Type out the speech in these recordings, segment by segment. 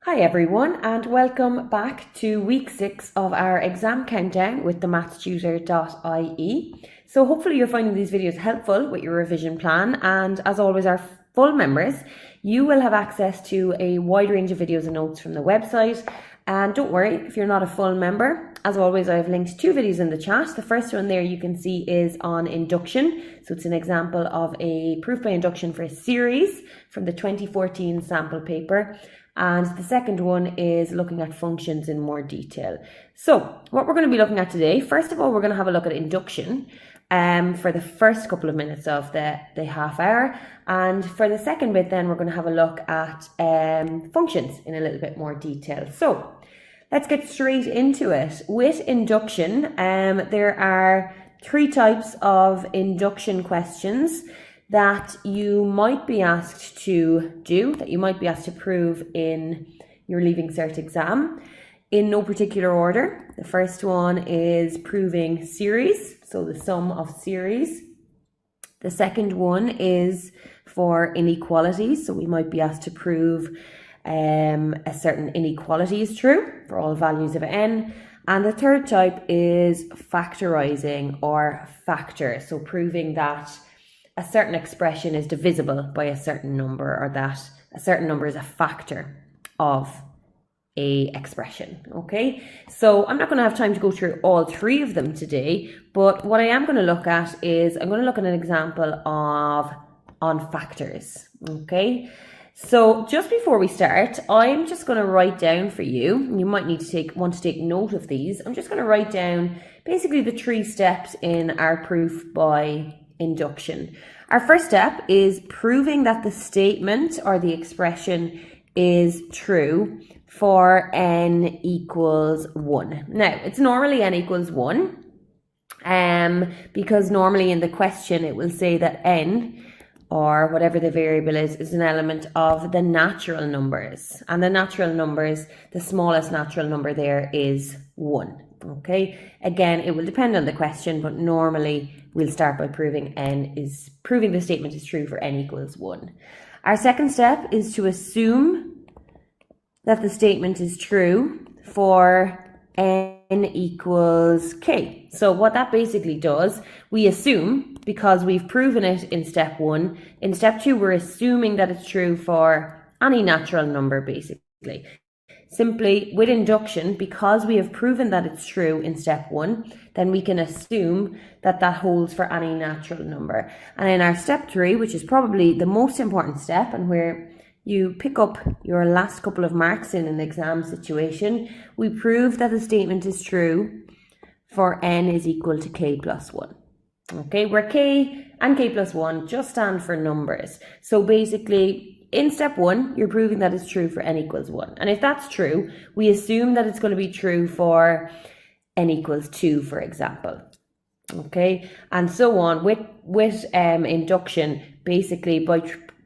Hi everyone, and welcome back to week 6 of our exam countdown with TheMathsTutor.ie. So hopefully you're finding these videos helpful with your revision plan, and as always, our full members, you will have access to a wide range of videos and notes from the website. And don't worry if you're not a full member, as always I have linked 2 videos in the chat. The first one there you can see is on induction, so it's an example of a proof by induction for a series from the 2014 sample paper. And the second one is looking at functions in more detail. So what we're going to be looking at today, first of all, we're going to have a look at induction for the first couple of minutes of the half hour. And for the second bit, then we're going to have a look at functions in a little bit more detail. So let's get straight into it. With induction, there are 3 types of induction questions that you might be asked to do, that you might be asked to prove in your Leaving Cert exam, in no particular order. The first one is proving series, so the sum of series. The second one is for inequalities, so we might be asked to prove a certain inequality is true for all values of n. And the third type is factorizing or factor, so proving that a certain expression is divisible by a certain number, or that a certain number is a factor of a expression. Okay, so I'm not going to have time to go through all 3 of them today, but what I am going to look at is I'm going to look at an example on factors. Okay, so just before we start, I'm just going to write down for you, and you might need to want to take note of these. I'm just going to write down basically the 3 steps in our proof by induction. Our first step is proving that the statement or the expression is true for n equals 1. Now, it's normally n equals 1, because normally in the question it will say that n, or whatever the variable is an element of the natural numbers. And the natural numbers, the smallest natural number there is 1. Okay, again, it will depend on the question, but normally we'll start by proving the statement is true for n equals 1. Our second step is to assume that the statement is true for n equals k. So what that basically does, we assume, because we've proven it in step 1, in step 2 we're assuming that it's true for any natural number basically. Simply, with induction, because we have proven that it's true in step 1, then we can assume that that holds for any natural number. And in our step 3, which is probably the most important step and where you pick up your last couple of marks in an exam situation, we prove that the statement is true for n is equal to k plus 1. Okay, where k and k plus 1 just stand for numbers. So basically, in step 1, you're proving that it's true for n equals 1. And if that's true, we assume that it's going to be true for n equals 2, for example. Okay, and so on with induction, basically by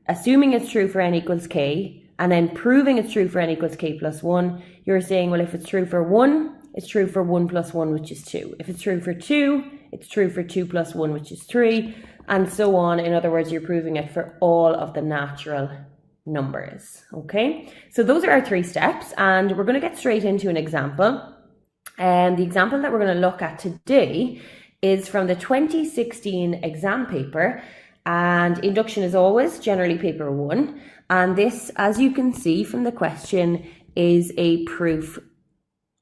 assuming it's true for n equals k, and then proving it's true for n equals k plus 1, you're saying, well, if it's true for 1, it's true for 1 plus 1, which is 2. If it's true for 2, it's true for 2 plus 1, which is 3, and so on. In other words, you're proving it for all of the natural numbers. Okay, so those are our 3 steps, and we're going to get straight into an example. And the example that we're going to look at today is from the 2016 exam paper, and induction is always generally paper 1. And this, as you can see from the question, is a proof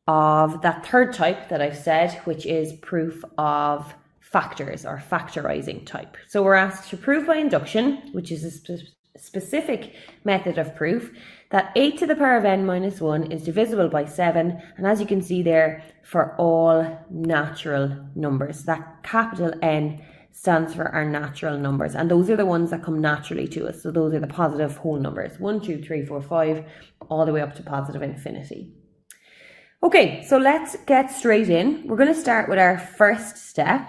of that third type that I've said, which is proof of factors or factorizing type. So we're asked to prove by induction, which is a specific method of proof, that 8 to the power of n minus 1 is divisible by 7, and as you can see there, for all natural numbers. That capital N stands for our natural numbers, and those are the ones that come naturally to us. So those are the positive whole numbers, 1, 2, 3, 4, 5, all the way up to positive infinity. Okay, so let's get straight in. We're going to start with our first step,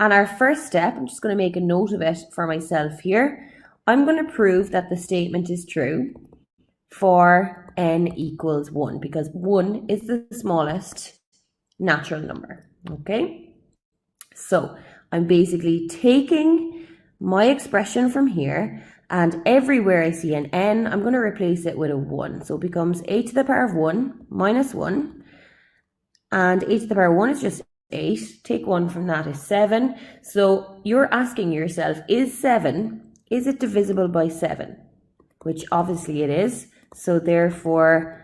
and our first step, I'm just going to make a note of it for myself here. I'm going to prove that the statement is true for n equals 1, because 1 is the smallest natural number. Okay, so I'm basically taking my expression from here And everywhere I see an n, I'm going to replace it with a 1. So it becomes a to the power of 1 minus 1. And a to the power of 1 is just 8. Take 1 from that is 7. So you're asking yourself, is it divisible by 7? Which obviously it is. So therefore,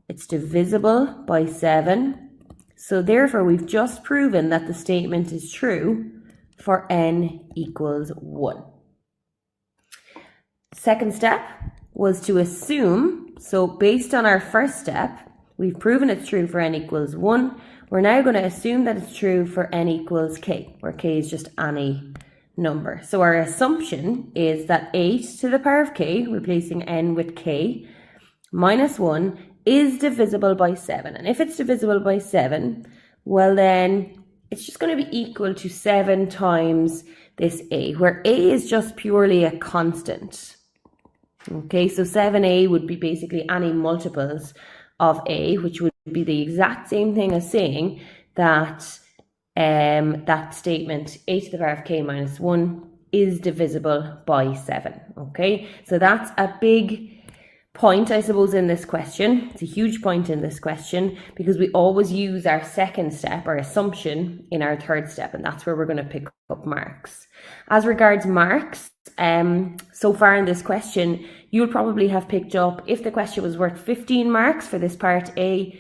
it's divisible by 7. So therefore, we've just proven that the statement is true for n equals 1. Second step was to assume, so based on our first step, we've proven it's true for n equals 1. We're now going to assume that it's true for n equals k, where k is just any number. So our assumption is that 8 to the power of k, replacing n with k, minus 1 is divisible by 7. And if it's divisible by 7, well then it's just going to be equal to 7 times this a, where a is just purely a constant. Okay, so 7a would be basically any multiples of a, which would be the exact same thing as saying that that statement, a to the power of k minus 1, is divisible by 7. Okay, so that's a big point, I suppose, in this question. It's a huge point in this question because we always use our second step, our assumption, in our third step, and that's where we're going to pick up marks. As regards marks, so far in this question, you'll probably have picked up, if the question was worth 15 marks for this part A,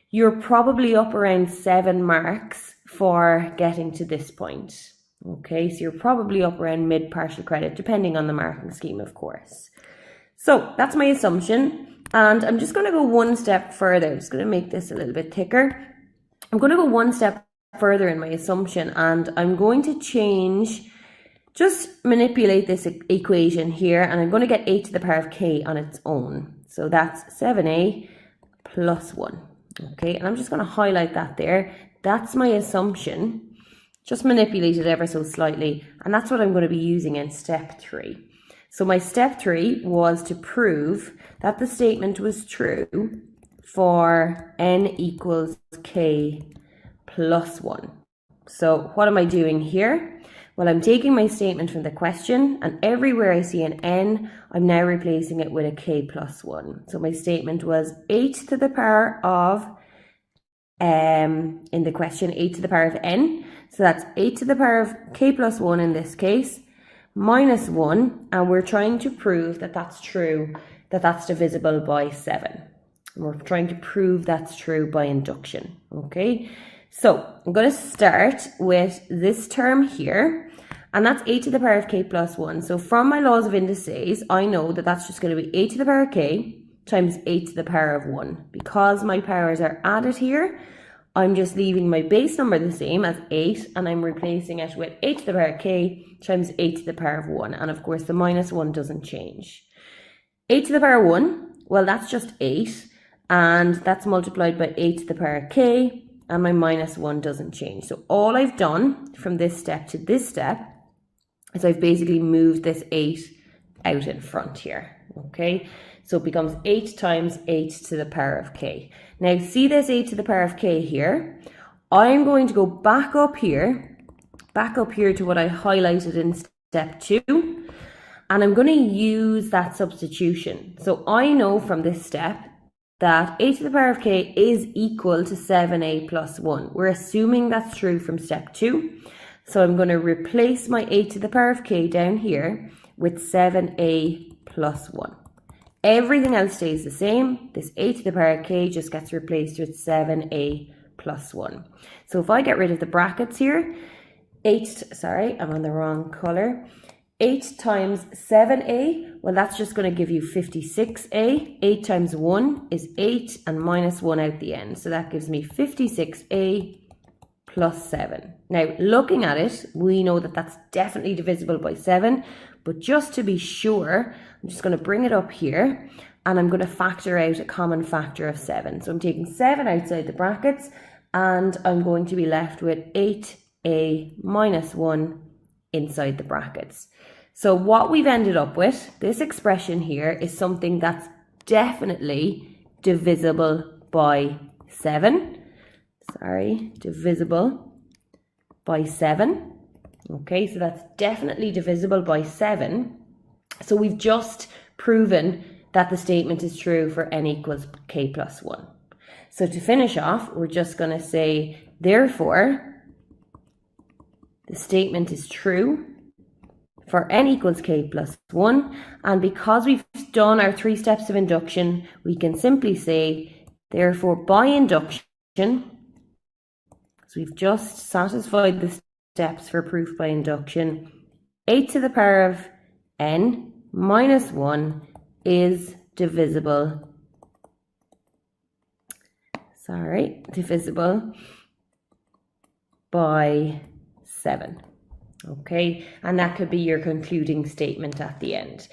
you're probably up around 7 marks for getting to this point. Okay, so you're probably up around mid-partial credit, depending on the marking scheme, of course. So that's my assumption, and I'm just going to go one step further. I'm just going to make this a little bit thicker. I'm going to go one step further in my assumption, and I'm going to just manipulate this equation here, and I'm going to get a to the power of k on its own. So that's 7a plus 1. Okay, and I'm just going to highlight that there. That's my assumption, just manipulate it ever so slightly, and that's what I'm going to be using in step 3. So my step 3 was to prove that the statement was true for n equals k plus 1. So what am I doing here? Well, I'm taking my statement from the question, and everywhere I see an n, I'm now replacing it with a k plus 1. So my statement was 8 to the power of, in the question, 8 to the power of n. So that's 8 to the power of k plus 1 in this case, minus 1, and we're trying to prove that that's true, that that's divisible by 7. And we're trying to prove that's true by induction, okay? So I'm going to start with this term here, and that's 8 to the power of k plus 1. So from my laws of indices, I know that that's just going to be 8 to the power of k times 8 to the power of 1. Because my powers are added here, I'm just leaving my base number the same as 8, and I'm replacing it with 8 to the power of k times 8 to the power of 1. And of course, the minus 1 doesn't change. 8 to the power of 1, well, that's just 8, and that's multiplied by 8 to the power of k, and my minus 1 doesn't change. So all I've done from this step to this step is I've basically moved this 8 out in front here, okay? So it becomes 8 times 8 to the power of k. Now, see this 8 to the power of k here? I'm going to go back up here to what I highlighted in step 2, and I'm going to use that substitution. So I know from this step that 8 to the power of k is equal to 7a plus 1. We're assuming that's true from step 2. So I'm going to replace my 8 to the power of k down here with 7a plus 1. Everything else stays the same. This 8 to the power of k just gets replaced with 7a plus 1. So if I get rid of the brackets here, I'm on the wrong colour. 8 times 7a, well, that's just going to give you 56a. 8 times 1 is 8, and minus 1 out the end. So that gives me 56a plus 7. Now, looking at it, we know that that's definitely divisible by 7. But just to be sure, I'm just going to bring it up here, and I'm going to factor out a common factor of 7. So I'm taking 7 outside the brackets, and I'm going to be left with 8a minus 1 inside the brackets. So what we've ended up with, this expression here, is something that's definitely divisible by 7. Divisible by 7. Okay, so that's definitely divisible by 7. So we've just proven that the statement is true for n equals k plus 1. So to finish off, we're just going to say, therefore, the statement is true for n equals k plus 1. And because we've done our 3 steps of induction, we can simply say, therefore, by induction, so we've just satisfied the steps for proof by induction, 8 to the power of n minus 1 is divisible by 7. Okay, and that could be your concluding statement at the end.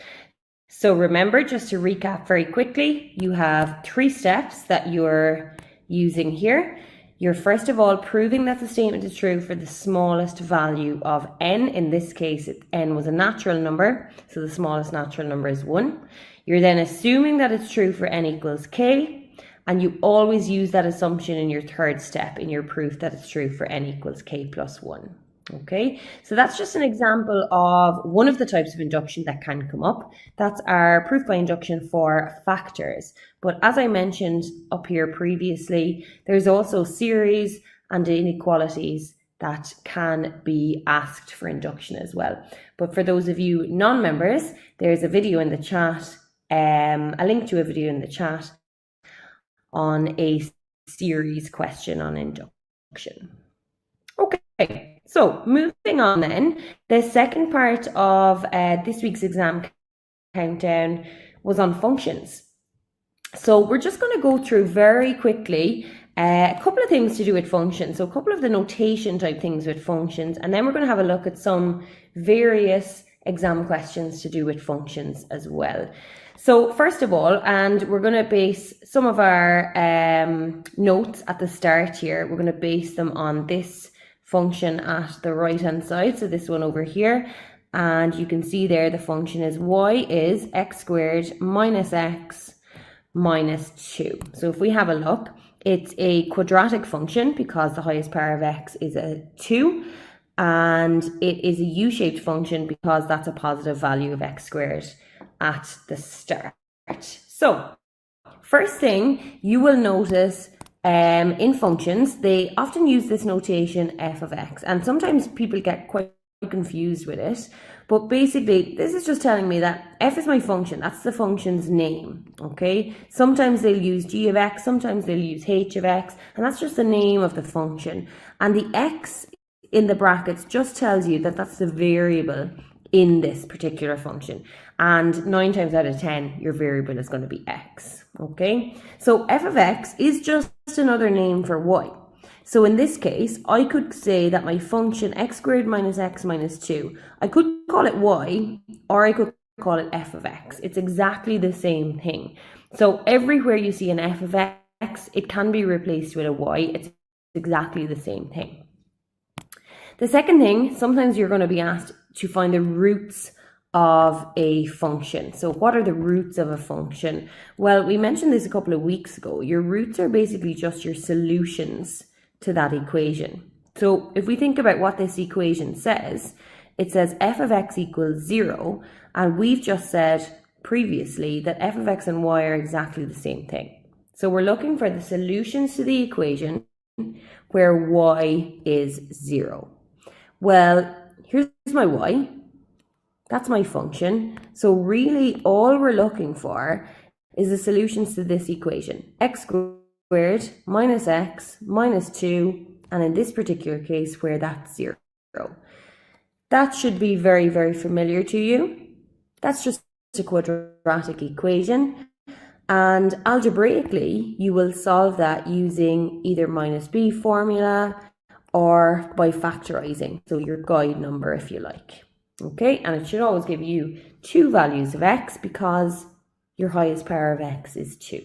So remember, just to recap very quickly, you have 3 steps that you're using here. You're first of all proving that the statement is true for the smallest value of n. In this case, n was a natural number, so the smallest natural number is 1. You're then assuming that it's true for n equals k, and you always use that assumption in your 3rd step in your proof that it's true for n equals k plus 1. Okay, so that's just an example of one of the types of induction that can come up. That's our proof by induction for factors. But as I mentioned up here previously, there's also series and inequalities that can be asked for induction as well. But for those of you non-members, there's a video in the chat, a link to a video in the chat on a series question on induction. Okay, so moving on then, the second part of this week's exam countdown was on functions. So we're just going to go through very quickly a couple of things to do with functions, so a couple of the notation type things with functions, and then we're going to have a look at some various exam questions to do with functions as well. So first of all, and we're going to base some of our notes at the start here, we're going to base them on this function at the right hand side, so this one over here, and you can see there the function is y is x squared minus x minus 2. So if we have a look, it's a quadratic function because the highest power of x is a 2, and it is a u-shaped function because that's a positive value of x squared at the start. So first thing you will notice in functions, they often use this notation f of x, and sometimes people get quite confused with it, but basically this is just telling me that f is my function, that's the function's name. Okay, sometimes they'll use g of x, sometimes they'll use h of x, and that's just the name of the function, and the x in the brackets just tells you that that's the variable in this particular function, and 9 times out of 10 your variable is going to be x. Okay, so f of x is just another name for y. So in this case, I could say that my function x squared minus x minus 2, I could call it y, or I could call it f of x. It's exactly the same thing. So everywhere you see an f of x, it can be replaced with a y. It's exactly the same thing. The second thing, sometimes you're going to be asked to find the roots of a function. So what are the roots of a function? Well, we mentioned this a couple of weeks ago. Your roots are basically just your solutions to that equation. So if we think about what this equation says, it says f of x equals 0, and we've just said previously that f of x and y are exactly the same thing. So we're looking for the solutions to the equation where y is 0. Well, here's my y. That's my function. So really all we're looking for is the solutions to this equation. X squared minus x minus 2, and in this particular case where that's 0. That should be very, very familiar to you. That's just a quadratic equation. And algebraically, you will solve that using either minus b formula or by factorizing. So your guide number, if you like. Okay, and it should always give you 2 values of x because your highest power of x is 2.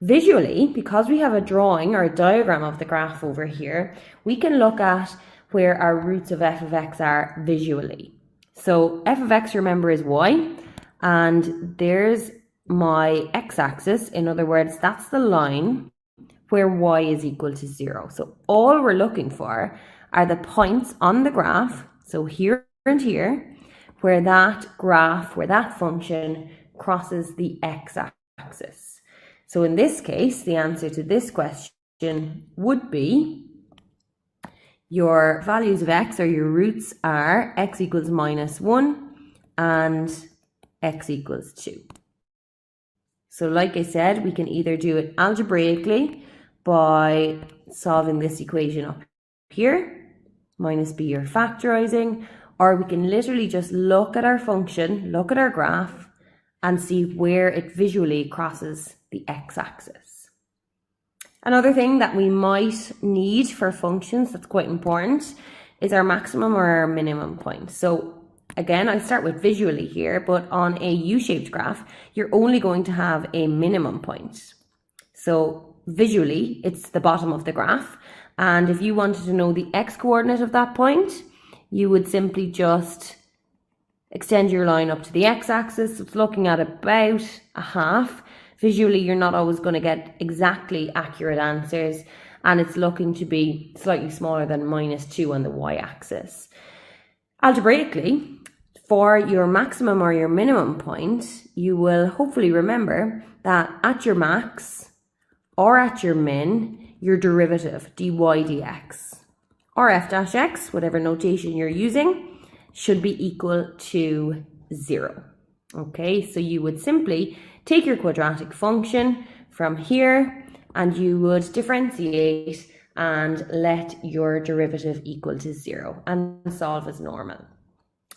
Visually, because we have a drawing or a diagram of the graph over here, we can look at where our roots of f of x are visually. So f of x, remember, is y, and there's my x-axis. In other words, that's the line where y is equal to 0. So all we're looking for are the points on the graph, so here and here, where that graph, where that function crosses the x-axis. So in this case, the answer to this question would be your values of x, or your roots, are x equals -1 and x equals 2. So like I said, we can either do it algebraically by solving this equation up here, minus b, or factorizing, or we can literally just look at our function, look at our graph, and see where it visually crosses the x-axis. Another thing that we might need for functions that's quite important is our maximum or our minimum point. So again, I start with visually here, but on a U-shaped graph, you're only going to have a minimum point. So visually, it's the bottom of the graph. And if you wanted to know the x-coordinate of that point, you would simply just extend your line up to the x-axis. It's looking at about a half. Visually, you're not always going to get exactly accurate answers, and it's looking to be slightly smaller than -2 on the y-axis. Algebraically, for your maximum or your minimum point, you will hopefully remember that at your max or at your min, your derivative, dy dx, or f dash x, whatever notation you're using, should be equal to 0. Okay, so you would simply take your quadratic function from here and you would differentiate and let your derivative equal to 0 and solve as normal.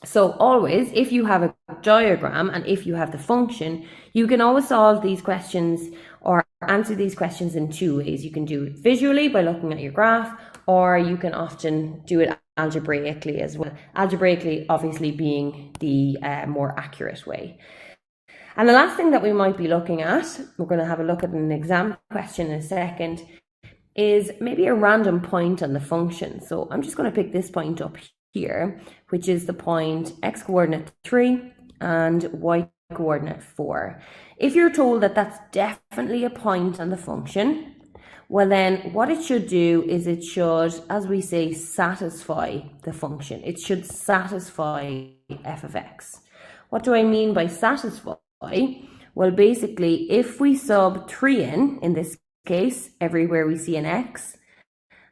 So always, if you have a diagram and if you have the function, you can always solve these questions or answer these questions in two ways. You can do it visually by looking at your graph, or you can often do it algebraically as well. Algebraically obviously being the more accurate way. And the last thing that we might be looking at, we're going to have a look at an exam question in a second, is maybe a random point on the function. So I'm just going to pick this point up here, which is the point x coordinate 3 and y coordinate 4. If you're told that that's definitely a point on the function, well then what it should do is it should, as we say, satisfy the function. It should satisfy f of x. What do I mean by satisfy? Well, basically, if we sub 3 in this case, everywhere we see an x,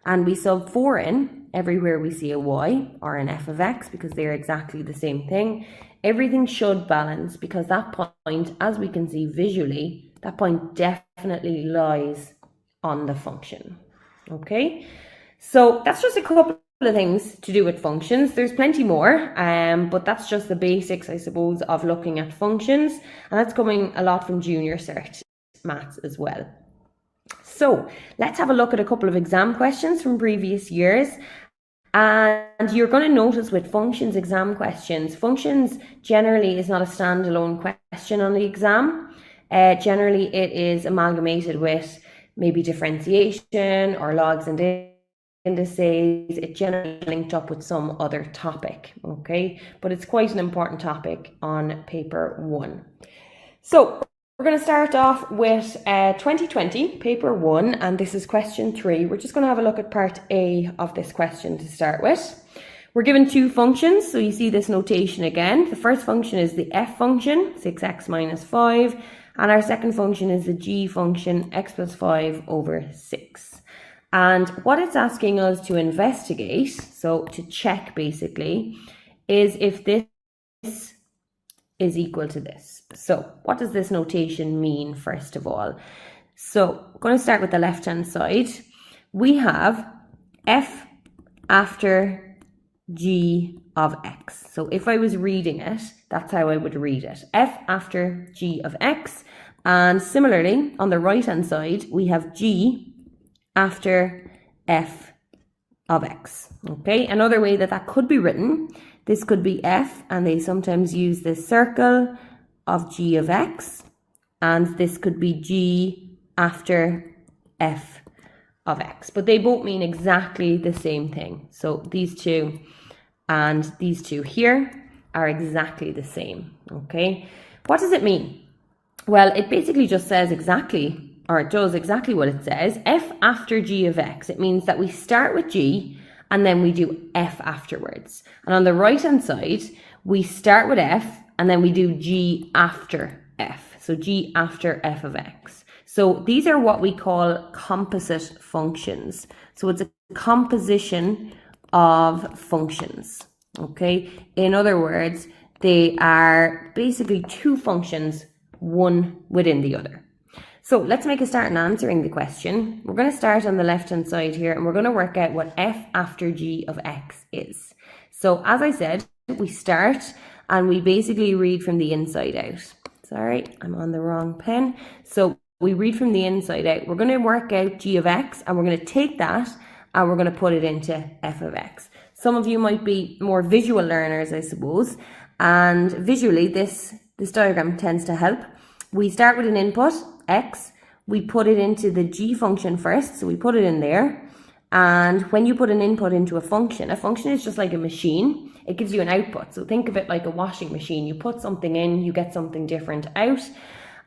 and we sub 4 in everywhere we see a y or an f of x, because they're exactly the same thing, everything should balance, because that point, as we can see visually, that point definitely lies on the function. Okay, so that's just a couple of things to do with functions. There's plenty more, but that's just the basics, I suppose, of looking at functions, and that's coming a lot from junior cert maths as well. So let's have a look at a couple of exam questions from previous years. And you're going to notice with functions exam questions, functions generally is not a standalone question on the exam. Generally it is amalgamated with maybe differentiation or logs and indices. It generally linked up with some other topic, okay? But it's quite an important topic on paper 1. So we're going to start off with 2020, paper 1, and this is question 3. We're just going to have a look at part A of this question to start with. We're given two functions, so you see this notation again. The first function is the f function, 6x minus 5, and our second function is the g function, x plus 5 over 6. And what it's asking us to investigate, so to check basically, is if this is equal to this. So what does this notation mean, first of all? So I'm going to start with the left-hand side. We have f after g of x. So if I was reading it, that's how I would read it. F after g of x. And similarly, on the right-hand side, we have g after f of x. Okay, another way that could be written, this could be f, and they sometimes use this circle of g of x, and this could be g after f of x. But they both mean exactly the same thing. So these two and these two here are exactly the same. Okay, what does it mean? Well, it basically just says exactly, or it does exactly what it says, f after g of x. It means that we start with g and then we do f afterwards. And on the right hand side, we start with f and then we do g after f. So g after f of x. So these are what we call composite functions. So it's a composition of functions. Okay, in other words, they are basically two functions, one within the other. So let's make a start in answering the question. We're going to start on the left hand side here and we're going to work out what f after g of x is. So as I said, we start and we basically read from the inside out. Sorry, I'm on the wrong pen. So we read from the inside out. We're going to work out g of x and we're going to take that and we're going to put it into f of x. Some of you might be more visual learners, I suppose, and visually this diagram tends to help. We start with an input, x, we put it into the g function first, so we put it in there, and when you put an input into a function is just like a machine. It gives you an output, so think of it like a washing machine. You put something in, you get something different out,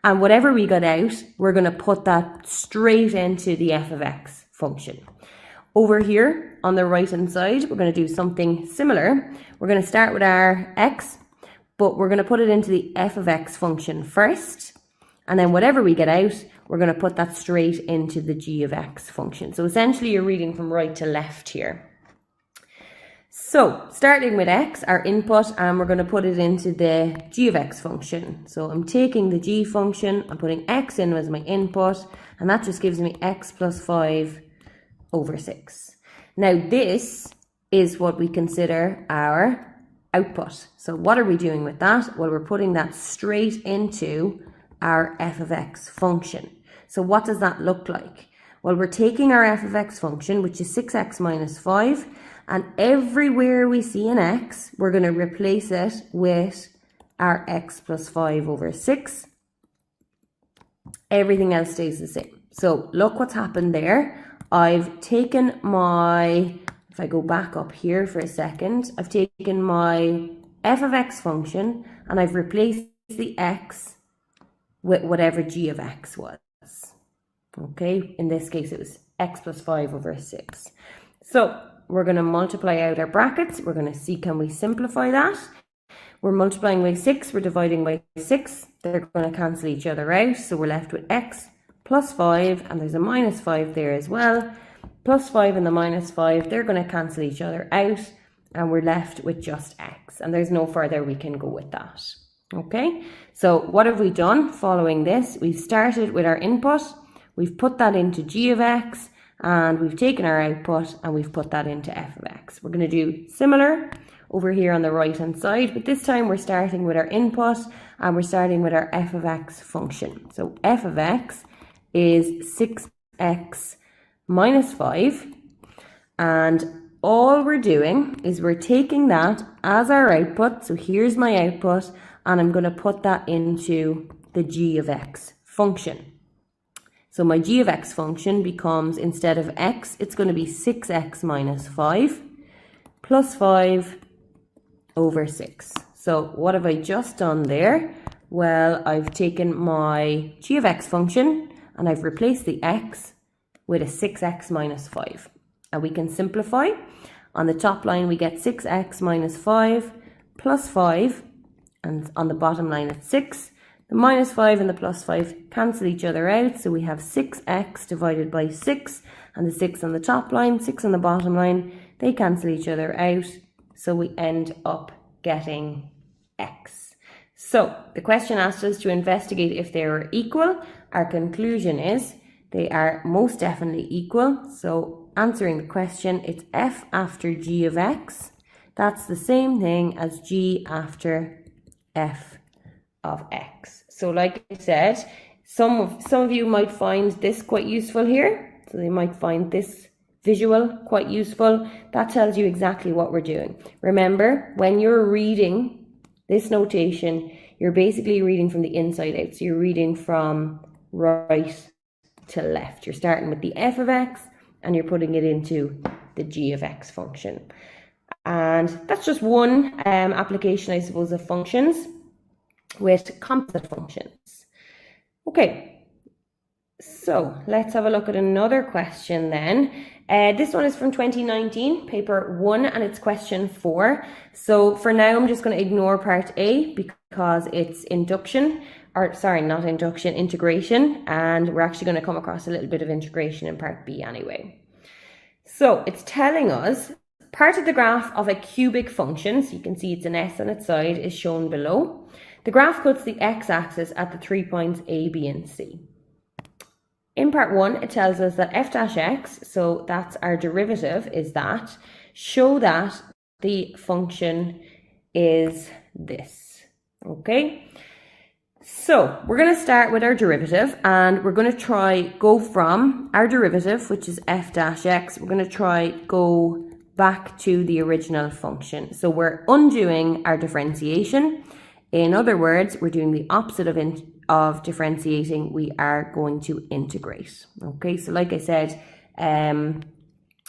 and whatever we got out, we're going to put that straight into the f of x function. Over here on the right hand side, we're going to do something similar. We're going to start with our x, but we're going to put it into the f of x function first, and then whatever we get out, we're going to put that straight into the g of x function. So essentially you're reading from right to left here. So starting with x, our input, and we're going to put it into the g of x function. So I'm taking the g function, I'm putting x in as my input, and that just gives me x plus 5 over 6. Now this is what we consider our output. So what are we doing with that? Well, we're putting that straight into our f of x function. So what does that look like? Well, we're taking our f of x function, which is 6x minus 5, and everywhere we see an x, we're going to replace it with our x plus 5 over 6. Everything else stays the same. So look what's happened there. I've taken my, if I go back up here for a second, I've taken my f of x function and I've replaced the x with whatever g of x was. Okay, in this case it was x plus 5 over 6. So we're going to multiply out our brackets. We're going to see, can we simplify that? We're multiplying by 6, we're dividing by 6. They're going to cancel each other out. So we're left with x plus 5, and there's a minus 5 there as well. Plus 5 and the minus 5, they're going to cancel each other out, and we're left with just x. And there's no further we can go with that. Okay, so what have we done following this? We've started with our input, we've put that into g of x, and we've taken our output and we've put that into f of x. We're going to do similar over here on the right hand side, but this time we're starting with our input and we're starting with our f of x function. So f of x is 6x minus 5, and all we're doing is we're taking that as our output. So here's my output, and I'm going to put that into the g of x function. So my g of x function becomes, instead of x, it's going to be 6x minus 5 plus 5 over 6. So what have I just done there? Well, I've taken my g of x function and I've replaced the x with a 6x minus 5. And we can simplify. On the top line, we get 6x minus 5 plus 5, and on the bottom line, it's 6. The minus 5 and the plus 5 cancel each other out, so we have 6x divided by 6, and the 6 on the top line, 6 on the bottom line, they cancel each other out, so we end up getting x. So the question asked us to investigate if they are equal. Our conclusion is they are most definitely equal. So answering the question, it's f after g of x. That's the same thing as g after f of x. So like I said, some of you might find this quite useful here. So they might find this visual quite useful. That tells you exactly what we're doing. Remember, when you're reading this notation, you're basically reading from the inside out. So you're reading from right to left. You're starting with the f of x and you're putting it into the g of x function. And that's just one application, I suppose, of functions with composite functions. Okay, So let's have a look at another question then. This one is from 2019, paper 1, and it's question 4. So for now, I'm just going to ignore part A because it's induction, or sorry, not induction, integration, and we're actually going to come across a little bit of integration in part B anyway. So it's telling us part of the graph of a cubic function, so you can see it's an S on its side, is shown below. The graph cuts the x-axis at the 3 points A, B, and C. In part 1, it tells us that f dash x, so that's our derivative, is that, show that the function is this, okay? So we're going to start with our derivative, and we're going to go from our derivative, which is f dash x, we're going to go back to the original function. So we're undoing our differentiation. In other words, we're doing the opposite of differentiating. We are going to integrate. Okay, so like I said,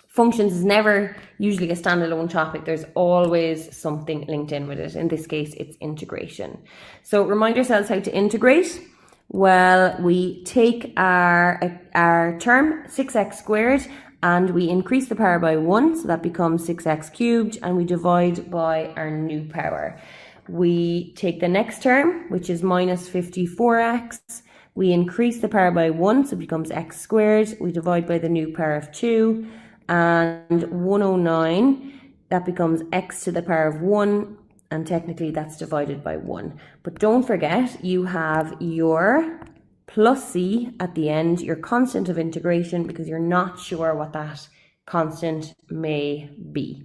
functions is never usually a standalone topic. There's always something linked in with it. In this case, it's integration. So remind ourselves how to integrate. Well, we take our term 6x squared and we increase the power by 1, so that becomes 6x cubed, and we divide by our new power. We take the next term, which is minus 54x. We increase the power by 1, so it becomes x squared. We divide by the new power of 2. And 109, that becomes x to the power of 1. And technically, that's divided by 1. But don't forget, you have your plus c at the end, your constant of integration, because you're not sure what that constant may be.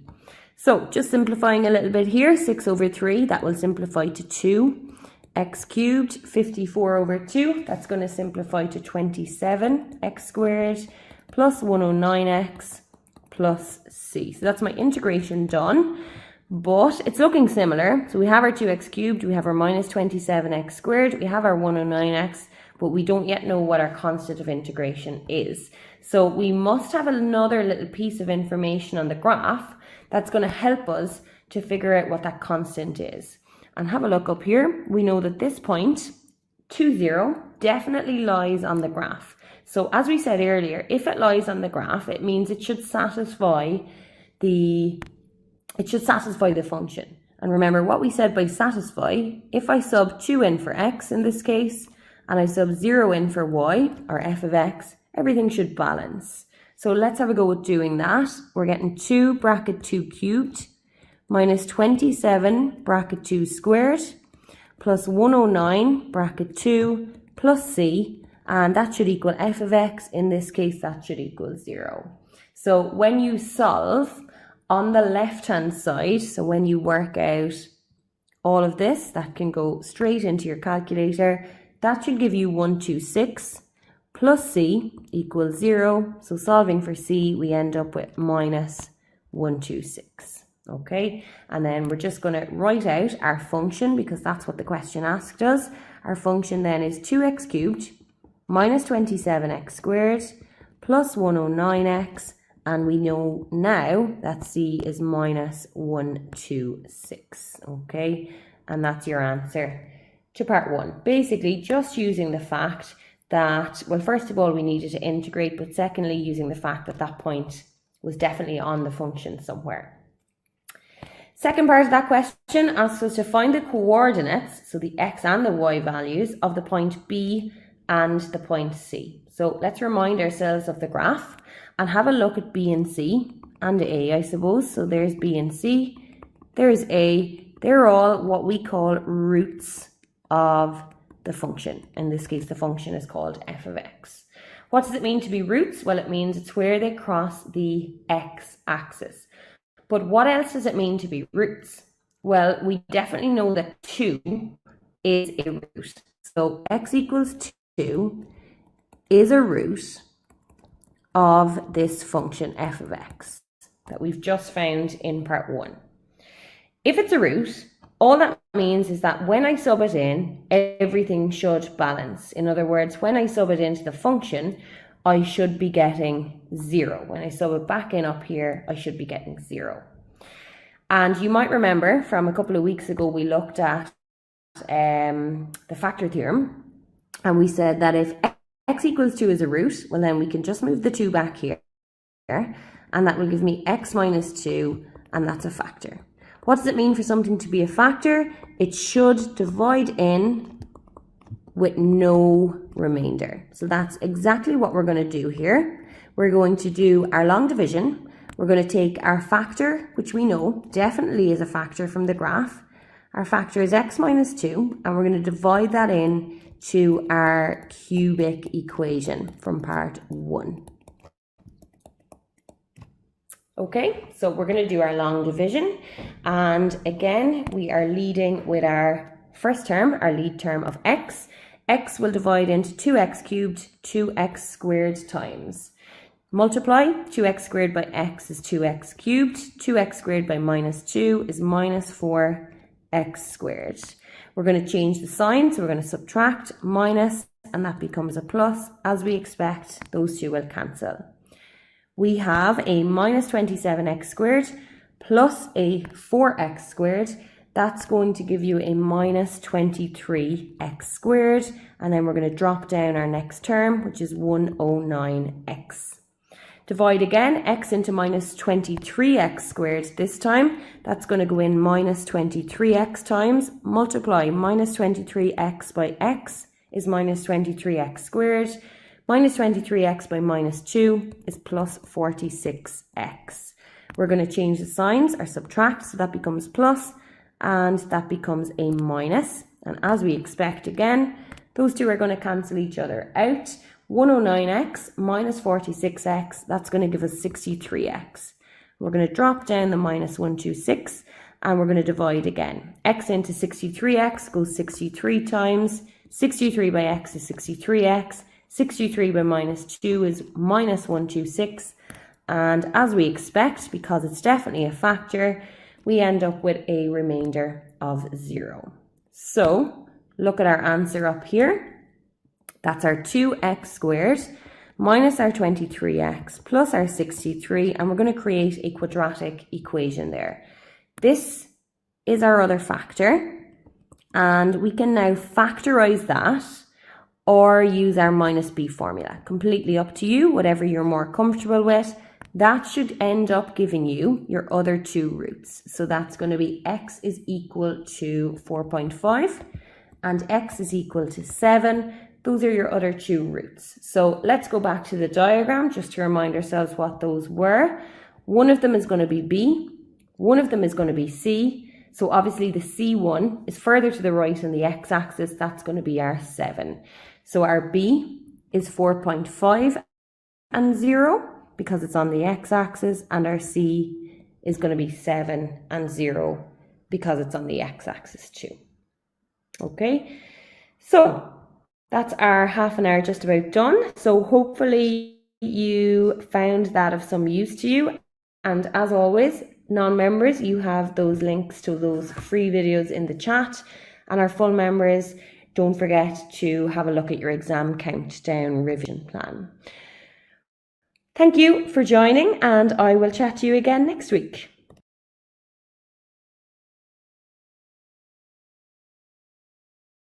So just simplifying a little bit here, 6 over 3, that will simplify to 2. X cubed, 54 over 2, that's going to simplify to 27. X squared plus 109x plus c. So that's my integration done, but it's looking similar. So we have our 2x cubed, we have our minus 27x squared, we have our 109x, but we don't yet know what our constant of integration is. So we must have another little piece of information on the graph that's going to help us to figure out what that constant is. And have a look up here. We know that this point, 2, 0, definitely lies on the graph. So as we said earlier, if it lies on the graph, it means it should satisfy the function. And remember what we said by satisfy, if I sub 2 in for x in this case, and I sub 0 in for y, or f of x, everything should balance. So let's have a go with doing that. We're getting 2 bracket 2 cubed minus 27 bracket 2 squared plus 109 bracket 2 plus c, and that should equal f of x. In this case, that should equal 0. So when you solve on the left-hand side, so when you work out all of this, that can go straight into your calculator. That should give you 126 plus c equals 0. So solving for c, we end up with minus 126. Okay, and then we're just going to write out our function because that's what the question asked us. Our function then is 2x cubed minus 27x squared plus 109x, and we know now that c is minus 126. Okay, and that's your answer to part 1. Basically, just using the fact that, well, first of all, we needed to integrate, but secondly, using the fact that that point was definitely on the function somewhere. Second part of that question asks us to find the coordinates, so the x and the y values, of the point B and the point C. So let's remind ourselves of the graph and have a look at B and C, and A, I suppose. So there's B and C, there's A. They're all what we call roots of the function. In this case, the function is called f of x. What does it mean to be roots? Well, it means it's where they cross the x-axis. But what else does it mean to be roots? Well, we definitely know that 2 is a root. So x equals 2 is a root of this function f of x that we've just found in part 1. If it's a root, all that means is that when I sub it in, everything should balance. In other words, when I sub it into the function, I should be getting 0. When I sub it back in up here, I should be getting 0. And you might remember from a couple of weeks ago, we looked at the factor theorem, and we said that if x equals 2 is a root, well then we can just move the 2 back here, and that will give me x minus 2, and that's a factor. What does it mean for something to be a factor? It should divide in with no remainder. So that's exactly what we're going to do here. We're going to do our long division. We're going to take our factor, which we know definitely is a factor from the graph. Our factor is x minus 2, and we're going to divide that in to our cubic equation from part 1. Okay, so we're going to do our long division, and again we are leading with our first term, our lead term of x. X will divide into 2x cubed, 2x squared times. Multiply 2x squared by x is 2x cubed, 2x squared by minus 2 is minus 4x squared. We're going to change the sign, so we're going to subtract minus, and that becomes a plus. As we expect, those two will cancel. We have a minus 27x squared plus a 4x squared. That's going to give you a minus 23x squared. And then we're going to drop down our next term, which is 109x. Divide again, x into minus 23x squared this time. That's going to go in minus 23x times. Multiply minus 23x by x is minus 23x squared. Minus 23x by minus 2 is plus 46x. We're going to change the signs, or subtract, so that becomes plus, and that becomes a minus. And as we expect again, those two are going to cancel each other out. 109x minus 46x, that's going to give us 63x. We're going to drop down the minus 126, and we're going to divide again. X into 63x goes 63 times. 63 by x is 63x. 63 by minus 2 is minus 126, and as we expect, because it's definitely a factor, we end up with a remainder of 0. So look at our answer up here. That's our 2x squared minus our 23x plus our 63, and we're going to create a quadratic equation there. This is our other factor, and we can now factorize that or use our minus b formula. Completely up to you, whatever you're more comfortable with. That should end up giving you your other two roots. So that's going to be x is equal to 4.5 and x is equal to 7. Those are your other two roots. So let's go back to the diagram just to remind ourselves what those were. One of them is going to be b, one of them is going to be c. So obviously the c1 is further to the right on the x-axis. That's going to be our 7. So our b is 4.5 and 0 because it's on the x-axis, and our c is going to be 7 and 0 because it's on the x-axis too. Okay, so that's our half an hour just about done. So hopefully you found that of some use to you. And as always, non-members, you have those links to those free videos in the chat. And our full members, don't forget to have a look at your exam countdown revision plan. Thank you for joining, and I will chat to you again next week.